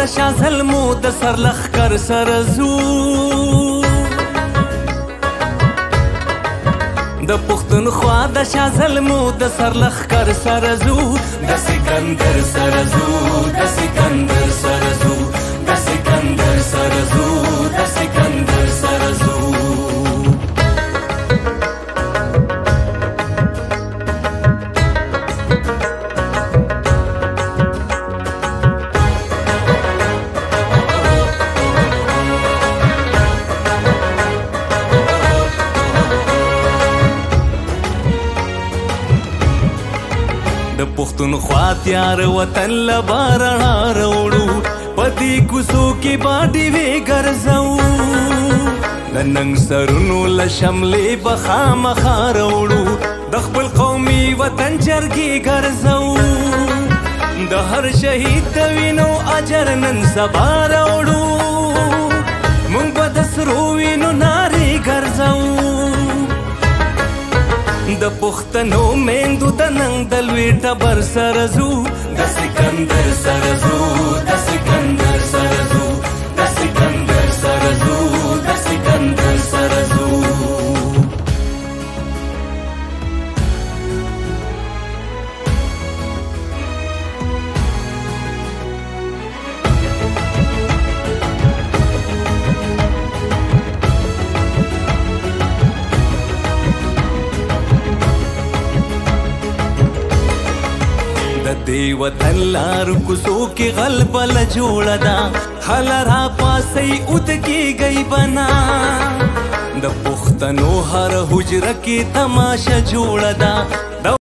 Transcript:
د شاه زلمو د سر لښکر سره ځو د پښتونخوا د شاه زلمو د سر لښکر سره ځو د سکندر سره ځو د سکندر سره ځو د سکندر سره ځو د سکندر سره ځو د پښتونخوا تیار وطن لبارنا روړو پدې کوڅو کې باندې وی ګرځو د ننګ سرونو له شملې به خامخا روړو د خپل قومي وطن جرګې ګرځو د هر شهید د وینو اجر نن سبا روړو موږ به د سرو وینو نارې ګرځو د پښتنو میندو د ننګ د لوی ټبر سره ځو د سکندر سره ځو د سکندر سره ځو د سکندر سره ځو د سکندر سره ځو دی وطن لار کوڅو کې غلبله جوړه ده حل را پاسئ ودکې گئی بنا د پښتنو هر حجره کې تماشه جوړه ده